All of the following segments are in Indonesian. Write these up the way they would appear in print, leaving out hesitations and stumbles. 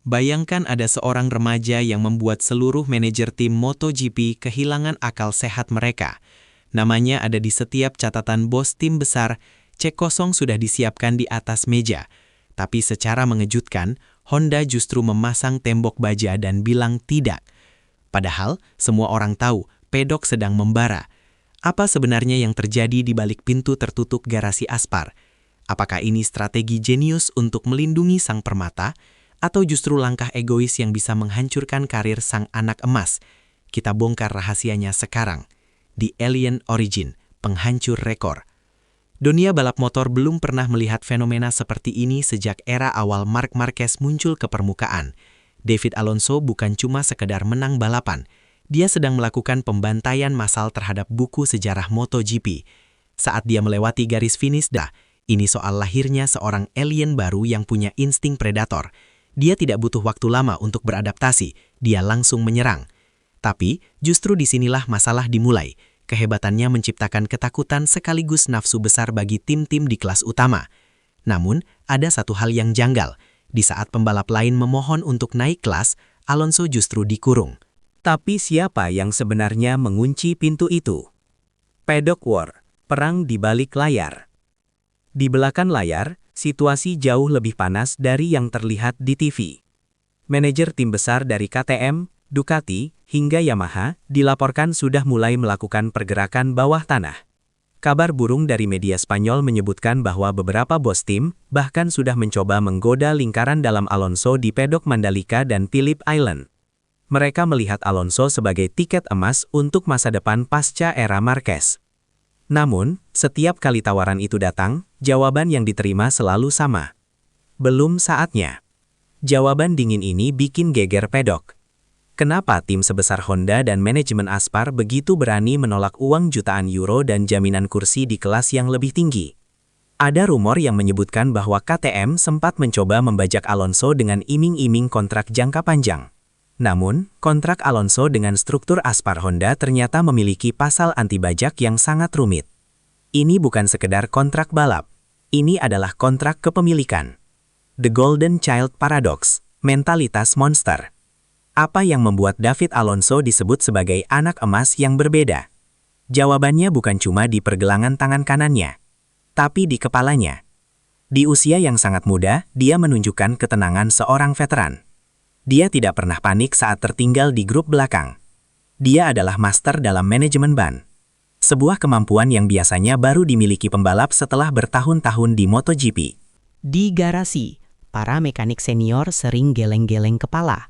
Bayangkan ada seorang remaja yang membuat seluruh manajer tim MotoGP kehilangan akal sehat mereka. Namanya ada di setiap catatan bos tim besar, cek kosong sudah disiapkan di atas meja. Tapi secara mengejutkan, Honda justru memasang tembok baja dan bilang tidak. Padahal, semua orang tahu pedok sedang membara. Apa sebenarnya yang terjadi di balik pintu tertutup garasi Aspar? Apakah ini strategi jenius untuk melindungi sang permata? Atau justru langkah egois yang bisa menghancurkan karir sang anak emas? Kita bongkar rahasianya sekarang. The Alien Origin, penghancur rekor. Dunia balap motor belum pernah melihat fenomena seperti ini sejak era awal Marc Marquez muncul ke permukaan. David Alonso bukan cuma sekedar menang balapan. Dia sedang melakukan pembantaian massal terhadap buku sejarah MotoGP. Saat dia melewati garis finish, ini soal lahirnya seorang alien baru yang punya insting predator. Dia tidak butuh waktu lama untuk beradaptasi, dia langsung menyerang. Tapi, justru disinilah masalah dimulai. Kehebatannya menciptakan ketakutan sekaligus nafsu besar bagi tim-tim di kelas utama. Namun, ada satu hal yang janggal. Di saat pembalap lain memohon untuk naik kelas, Alonso justru dikurung. Tapi siapa yang sebenarnya mengunci pintu itu? Paddock War, perang di balik layar. Di belakang layar, situasi jauh lebih panas dari yang terlihat di TV. Manajer tim besar dari KTM, Ducati, hingga Yamaha dilaporkan sudah mulai melakukan pergerakan bawah tanah. Kabar burung dari media Spanyol menyebutkan bahwa beberapa bos tim bahkan sudah mencoba menggoda lingkaran dalam Alonso di pedok Mandalika dan Phillip Island. Mereka melihat Alonso sebagai tiket emas untuk masa depan pasca era Marquez. Namun, setiap kali tawaran itu datang, jawaban yang diterima selalu sama. Belum saatnya. Jawaban dingin ini bikin geger Paddock. Kenapa tim sebesar Honda dan manajemen Aspar begitu berani menolak uang jutaan euro dan jaminan kursi di kelas yang lebih tinggi? Ada rumor yang menyebutkan bahwa KTM sempat mencoba membajak Alonso dengan iming-iming kontrak jangka panjang. Namun, kontrak Alonso dengan struktur Aspar Honda ternyata memiliki pasal anti bajak yang sangat rumit. Ini bukan sekedar kontrak balap. Ini adalah kontrak kepemilikan. The Golden Child Paradox, mentalitas monster. Apa yang membuat David Alonso disebut sebagai anak emas yang berbeda? Jawabannya bukan cuma di pergelangan tangan kanannya, tapi di kepalanya. Di usia yang sangat muda, dia menunjukkan ketenangan seorang veteran. Dia tidak pernah panik saat tertinggal di grup belakang. Dia adalah master dalam manajemen ban. Sebuah kemampuan yang biasanya baru dimiliki pembalap setelah bertahun-tahun di MotoGP. Di garasi, para mekanik senior sering geleng-geleng kepala.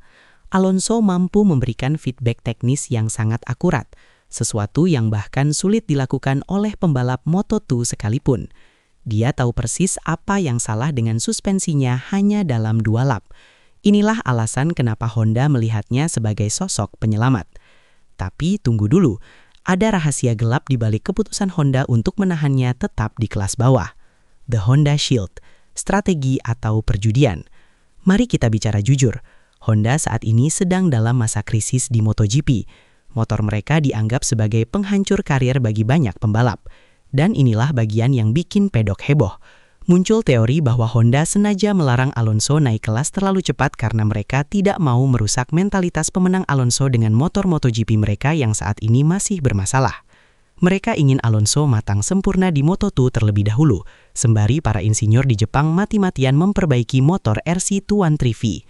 Alonso mampu memberikan feedback teknis yang sangat akurat, sesuatu yang bahkan sulit dilakukan oleh pembalap Moto2 sekalipun. Dia tahu persis apa yang salah dengan suspensinya hanya dalam 2 lap. Inilah alasan kenapa Honda melihatnya sebagai sosok penyelamat. Tapi tunggu dulu, ada rahasia gelap di balik keputusan Honda untuk menahannya tetap di kelas bawah. The Honda Shield, strategi atau perjudian. Mari kita bicara jujur, Honda saat ini sedang dalam masa krisis di MotoGP. Motor mereka dianggap sebagai penghancur karir bagi banyak pembalap. Dan inilah bagian yang bikin Paddock heboh. Muncul teori bahwa Honda sengaja melarang Alonso naik kelas terlalu cepat karena mereka tidak mau merusak mentalitas pemenang Alonso dengan motor MotoGP mereka yang saat ini masih bermasalah. Mereka ingin Alonso matang sempurna di Moto2 terlebih dahulu, sembari para insinyur di Jepang mati-matian memperbaiki motor RC213V.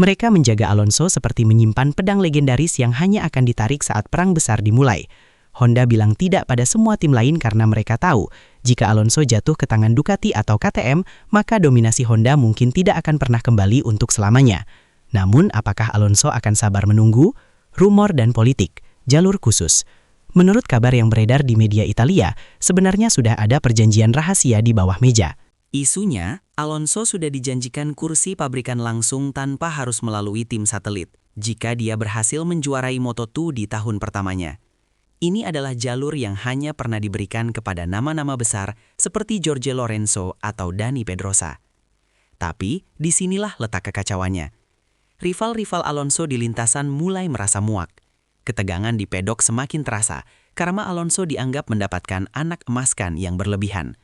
Mereka menjaga Alonso seperti menyimpan pedang legendaris yang hanya akan ditarik saat perang besar dimulai. Honda bilang tidak pada semua tim lain karena mereka tahu, jika Alonso jatuh ke tangan Ducati atau KTM, maka dominasi Honda mungkin tidak akan pernah kembali untuk selamanya. Namun, apakah Alonso akan sabar menunggu? Rumor dan politik, jalur khusus. Menurut kabar yang beredar di media Italia, sebenarnya sudah ada perjanjian rahasia di bawah meja. Isunya, Alonso sudah dijanjikan kursi pabrikan langsung tanpa harus melalui tim satelit, jika dia berhasil menjuarai Moto2 di tahun pertamanya. Ini adalah jalur yang hanya pernah diberikan kepada nama-nama besar seperti Jorge Lorenzo atau Dani Pedrosa. Tapi, disinilah letak kekacauannya. Rival-rival Alonso di lintasan mulai merasa muak. Ketegangan di pedok semakin terasa karena Alonso dianggap mendapatkan anak emaskan yang berlebihan.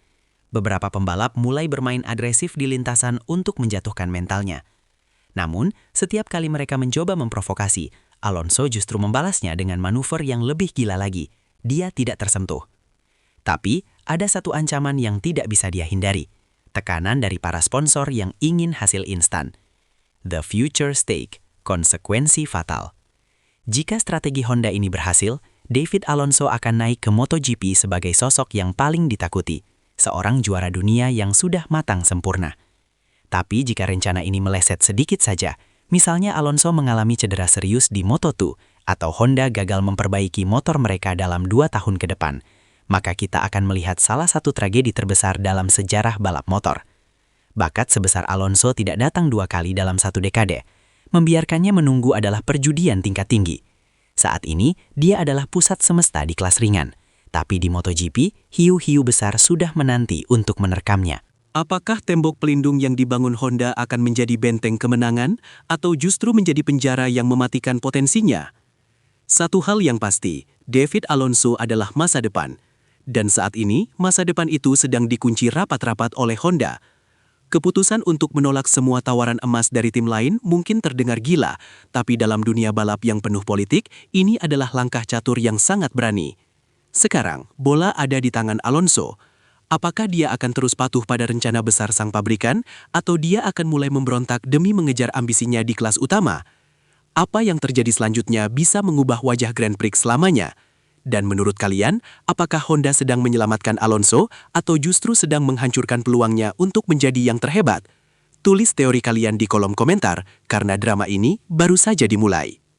Beberapa pembalap mulai bermain agresif di lintasan untuk menjatuhkan mentalnya. Namun, setiap kali mereka mencoba memprovokasi, Alonso justru membalasnya dengan manuver yang lebih gila lagi. Dia tidak tersentuh. Tapi, ada satu ancaman yang tidak bisa dia hindari. Tekanan dari para sponsor yang ingin hasil instan. The future stake, konsekuensi fatal. Jika strategi Honda ini berhasil, David Alonso akan naik ke MotoGP sebagai sosok yang paling ditakuti, seorang juara dunia yang sudah matang sempurna. Tapi jika rencana ini meleset sedikit saja, misalnya Alonso mengalami cedera serius di Moto2 atau Honda gagal memperbaiki motor mereka dalam 2 tahun ke depan, maka kita akan melihat salah satu tragedi terbesar dalam sejarah balap motor. Bakat sebesar Alonso tidak datang 2 kali dalam 1 dekade. Membiarkannya menunggu adalah perjudian tingkat tinggi. Saat ini, dia adalah pusat semesta di kelas ringan. Tapi di MotoGP, hiu-hiu besar sudah menanti untuk menerkamnya. Apakah tembok pelindung yang dibangun Honda akan menjadi benteng kemenangan atau justru menjadi penjara yang mematikan potensinya? Satu hal yang pasti, David Alonso adalah masa depan. Dan saat ini, masa depan itu sedang dikunci rapat-rapat oleh Honda. Keputusan untuk menolak semua tawaran emas dari tim lain mungkin terdengar gila, tapi dalam dunia balap yang penuh politik, ini adalah langkah catur yang sangat berani. Sekarang, bola ada di tangan Alonso. Apakah dia akan terus patuh pada rencana besar sang pabrikan, atau dia akan mulai memberontak demi mengejar ambisinya di kelas utama? Apa yang terjadi selanjutnya bisa mengubah wajah Grand Prix selamanya? Dan menurut kalian, apakah Honda sedang menyelamatkan Alonso atau justru sedang menghancurkan peluangnya untuk menjadi yang terhebat? Tulis teori kalian di kolom komentar, karena drama ini baru saja dimulai.